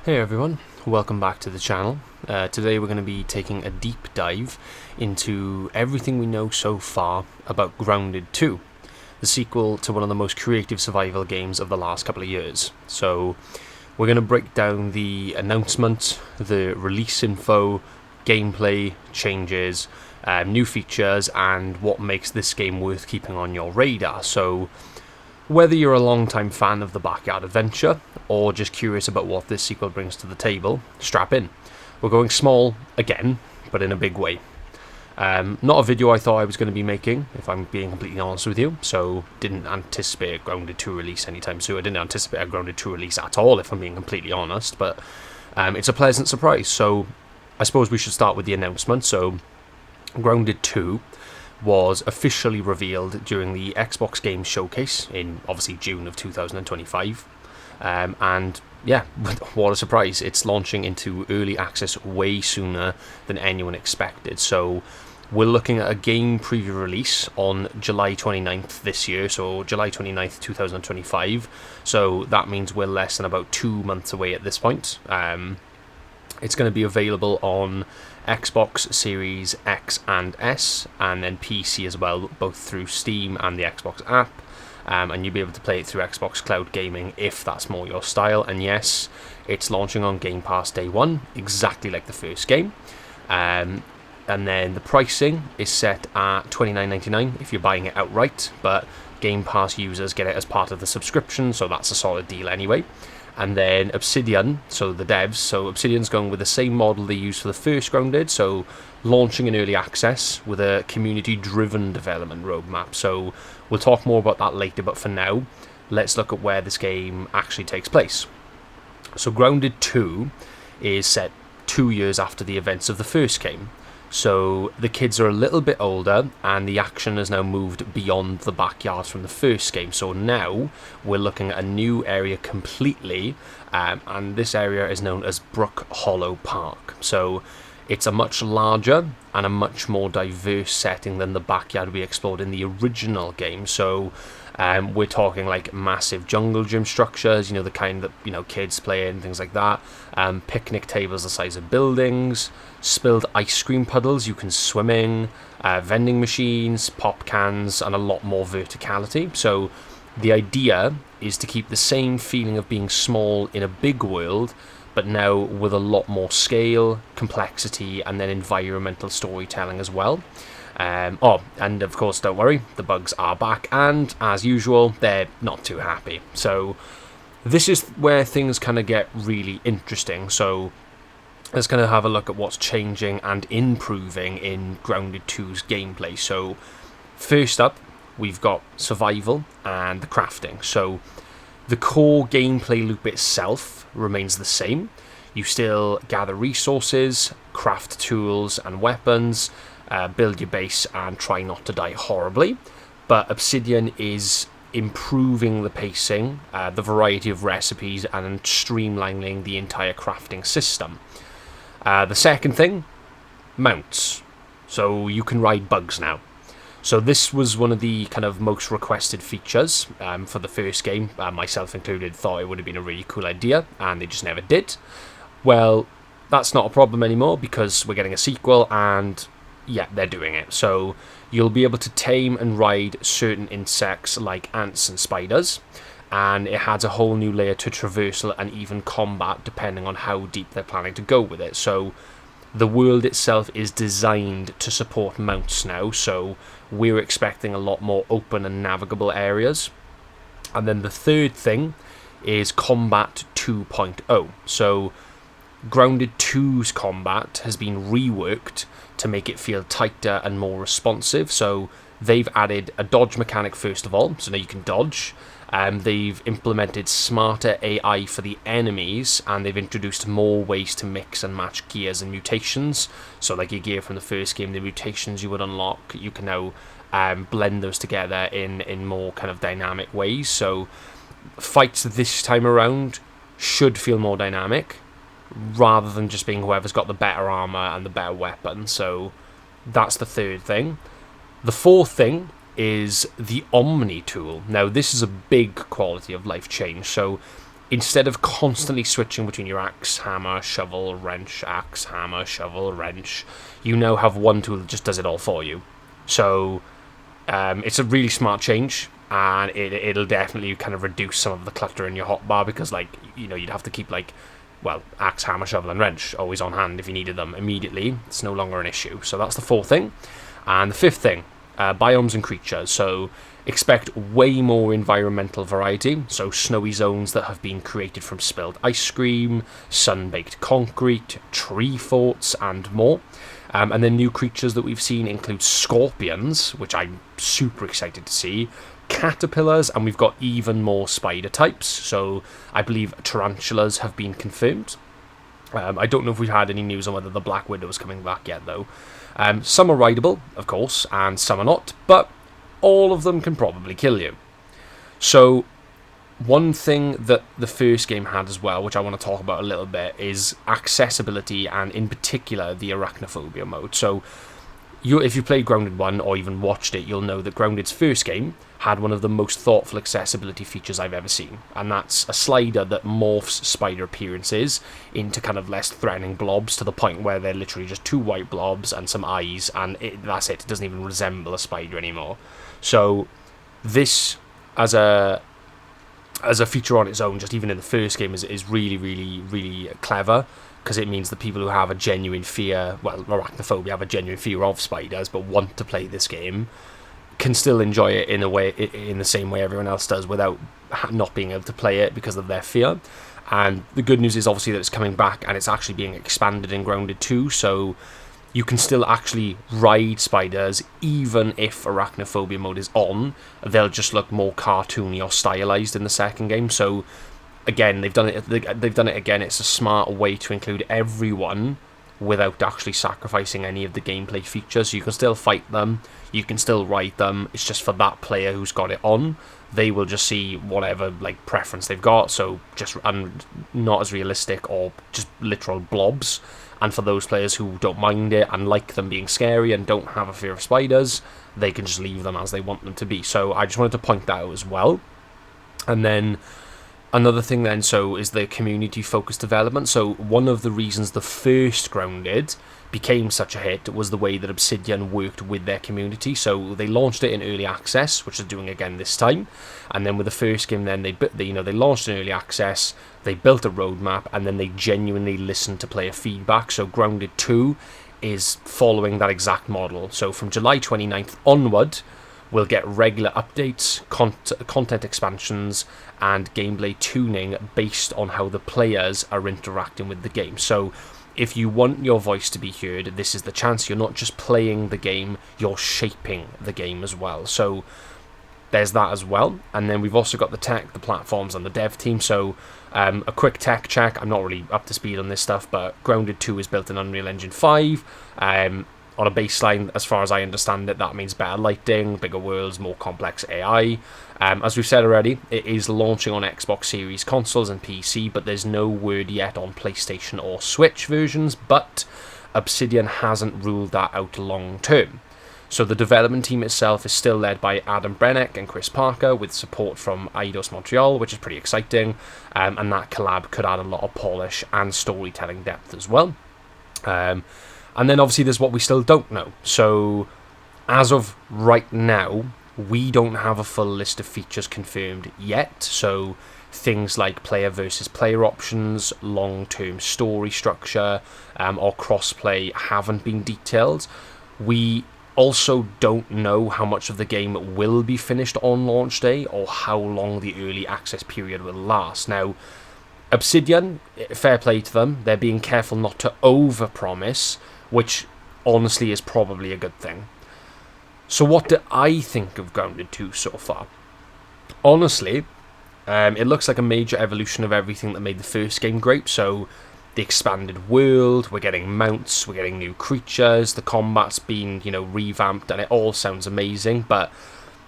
Hey everyone, welcome back to the channel. Today we're going to be taking a deep dive into everything we know so far about Grounded 2, the sequel to one of the most creative survival games of the last couple of years. So we're going to break down the announcement, the release info, gameplay, changes, new features, and what makes this game worth keeping on your radar. So whether you're a long-time fan of the Backyard Adventure, or just curious about what this sequel brings to the table, strap in. We're going small, again, but in a big way. Not a video I thought I was going to be making, if I'm being completely honest with you, so didn't anticipate a Grounded 2 release anytime soon. I didn't anticipate a Grounded 2 release at all, if I'm being completely honest, but it's a pleasant surprise. So I suppose we should start with the announcement. So Grounded 2 was officially revealed during the Xbox Game Showcase in, obviously, June of 2025. And yeah, what a surprise. It's launching into early access way sooner than anyone expected. So we're looking at a game preview release on July 29th this year, so July 29th, 2025. So that means we're less than about 2 months away at this point. It's going to be available on Xbox Series X and S, and then PC as well, both through Steam and the Xbox app. And you'll be able to play it through Xbox Cloud Gaming if that's more your style. And yes, it's launching on Game Pass day one, exactly like the first game. And then the pricing is set at $29.99 if you're buying it outright, but Game Pass users get it as part of the subscription, so that's a solid deal anyway. And then Obsidian, so the devs, so Obsidian's going with the same model they used for the first Grounded, so launching in early access with a community-driven development roadmap. So we'll talk more about that later, but for now, let's look at where this game actually takes place. So Grounded 2 is set 2 years after the events of the first game. So the kids are a little bit older, and the action has now moved beyond the backyard from the first game. So now we're looking at a new area completely, and this area is known as Brook Hollow Park. So it's a much larger and a much more diverse setting than the backyard we explored in the original game. So we're talking like massive jungle gym structures, the kind that kids play in, things like that. Picnic tables the size of buildings, spilled ice cream puddles you can swim in, vending machines, pop cans, and a lot more verticality. So the idea is to keep the same feeling of being small in a big world, but now with a lot more scale, complexity, and then environmental storytelling as well. And of course, don't worry, the bugs are back, and as usual, they're not too happy. So this is where things kind of get really interesting. So let's kind of have a look at what's changing and improving in Grounded 2's gameplay. So first up, we've got survival and the crafting. So the core gameplay loop itself remains the same. You still gather resources, craft tools and weapons, build your base, and try not to die horribly. But Obsidian is improving the pacing, the variety of recipes, and streamlining the entire crafting system. The second thing, mounts. So you can ride bugs now. So this was one of the kind of most requested features for the first game. Myself included thought it would have been a really cool idea, and they just never did. Well, that's not a problem anymore because we're getting a sequel, and yeah, they're doing it. So you'll be able to tame and ride certain insects like ants and spiders, and it adds a whole new layer to traversal and even combat depending on how deep they're planning to go with it. So the world itself is designed to support mounts now, so we're expecting a lot more open and navigable areas. And then the third thing is Combat 2.0. So Grounded 2's combat has been reworked to make it feel tighter and more responsive. So they've added a dodge mechanic first of all, so now you can dodge. They've implemented smarter AI for the enemies, and they've introduced more ways to mix and match gears and mutations. So like your gear from the first game, the mutations you would unlock, you can now blend those together in more kind of dynamic ways. So fights this time around should feel more dynamic, rather than just being whoever's got the better armor and the better weapon. So that's the third thing. The fourth thing is the Omni tool. Now, this is a big quality of life change. So instead of constantly switching between your axe, hammer, shovel, wrench, axe, hammer, shovel, wrench, you now have one tool that just does it all for you. So it's a really smart change, and it'll definitely kind of reduce some of the clutter in your hotbar, because, like, you know, you'd have to keep, like, well, axe, hammer, shovel, and wrench always on hand if you needed them immediately. It's no longer an issue. So that's the fourth thing. And the fifth thing, biomes and creatures. So expect way more environmental variety. So snowy zones that have been created from spilled ice cream, sun-baked concrete, tree forts, and more. And then new creatures that we've seen include scorpions, which I'm super excited to see, caterpillars, and we've got even more spider types. So I believe tarantulas have been confirmed. I don't know if we've had any news on whether the Black Widow is coming back yet, though. Some are rideable, of course, and some are not, but all of them can probably kill you. So one thing that the first game had as well, which I want to talk about a little bit, is accessibility, and in particular the arachnophobia mode. So if you played Grounded 1 or even watched it, you'll know that Grounded's first game had one of the most thoughtful accessibility features I've ever seen, and that's a slider that morphs spider appearances into kind of less threatening blobs, to the point where they're literally just two white blobs and some eyes, and that's it. It doesn't even resemble a spider anymore. So this, as a feature on its own, just even in the first game, is really, really, really clever, because it means that people who have a genuine fear, well, arachnophobia, have a genuine fear of spiders, but want to play this game, can still enjoy it in a way, in the same way everyone else does, without not being able to play it because of their fear. And the good news is obviously that it's coming back, and it's actually being expanded in Grounded 2, so you can still actually ride spiders even if arachnophobia mode is on. They'll just look more cartoony or stylized in the second game. So again, they've done it again. It's a smart way to include everyone without actually sacrificing any of the gameplay features. So you can still fight them, you can still ride them. It's just for that player who's got it on, they will just see whatever like preference they've got. So just not as realistic, or just literal blobs. And for those players who don't mind it and like them being scary and don't have a fear of spiders, they can just leave them as they want them to be. So I just wanted to point that out as well. And then another thing then, so, is the community-focused development. So one of the reasons the first Grounded became such a hit was the way that Obsidian worked with their community. So they launched it in early access, which they're doing again this time. And then with the first game, then they launched in early access, they built a roadmap, and then they genuinely listened to player feedback. So Grounded 2 is following that exact model. So from July 29th onward, we'll get regular updates, content expansions, and gameplay tuning based on how the players are interacting with the game. So if you want your voice to be heard, this is the chance. You're not just playing the game, you're shaping the game as well. So there's that as well. And then we've also got the tech, the platforms, and the dev team. So a quick tech check. I'm not really up to speed on this stuff, but Grounded 2 is built in Unreal Engine 5. On a baseline, as far as I understand it, that means better lighting, bigger worlds, more complex AI. As we've said already, it is launching on Xbox Series consoles and PC, but there's no word yet on PlayStation or Switch versions, but Obsidian hasn't ruled that out long term. So the development team itself is still led by Adam Brenneck and Chris Parker, with support from Eidos Montreal, which is pretty exciting, and that collab could add a lot of polish and storytelling depth as well. And then obviously there's what we still don't know. So as of right now, we don't have a full list of features confirmed yet. So things like player versus player options, long-term story structure, or crossplay haven't been detailed. We also don't know how much of the game will be finished on launch day, or how long the early access period will last. Now, Obsidian, fair play to them, they're being careful not to overpromise, which honestly is probably a good thing. So what do I think of Grounded 2 so far? Honestly, it looks like a major evolution of everything that made the first game great. So the expanded world, we're getting mounts, we're getting new creatures, the combat's been, revamped, and it all sounds amazing. But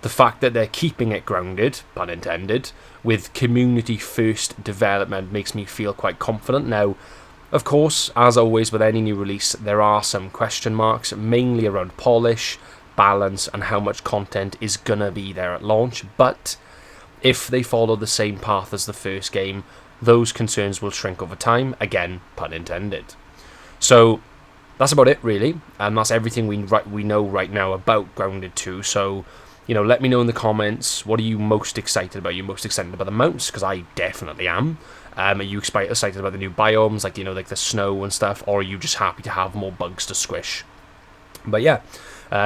the fact that they're keeping it grounded, pun intended, with community-first development makes me feel quite confident. Now, of course, as always with any new release, there are some question marks, mainly around polish, balance, and how much content is gonna be there at launch. But if they follow the same path as the first game, those concerns will shrink over time. Again, pun intended. So that's about it, really, and that's everything we know right now about Grounded 2. So, let me know in the comments, what are you most excited about? Are you most excited about the mounts? Because I definitely am. Are you excited about the new biomes, like the snow and stuff, or are you just happy to have more bugs to squish? But yeah,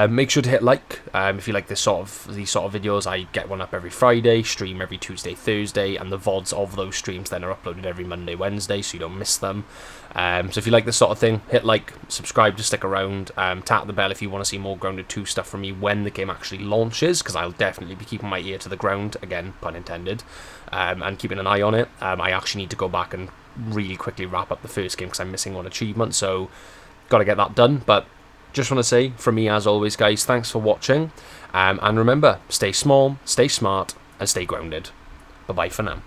make sure to hit like if you like these sort of videos. I get one up every Friday, stream every Tuesday, Thursday, and the VODs of those streams then are uploaded every Monday, Wednesday, so you don't miss them. So if you like this sort of thing, hit like, subscribe to stick around, tap the bell if you want to see more Grounded 2 stuff from me when the game actually launches, because I'll definitely be keeping my ear to the ground, again, pun intended, and keeping an eye on it. I actually need to go back and really quickly wrap up the first game because I'm missing one achievement, so got to get that done. But just want to say, from me as always, guys, thanks for watching, and remember, stay small, stay smart, and stay grounded. Bye-bye for now.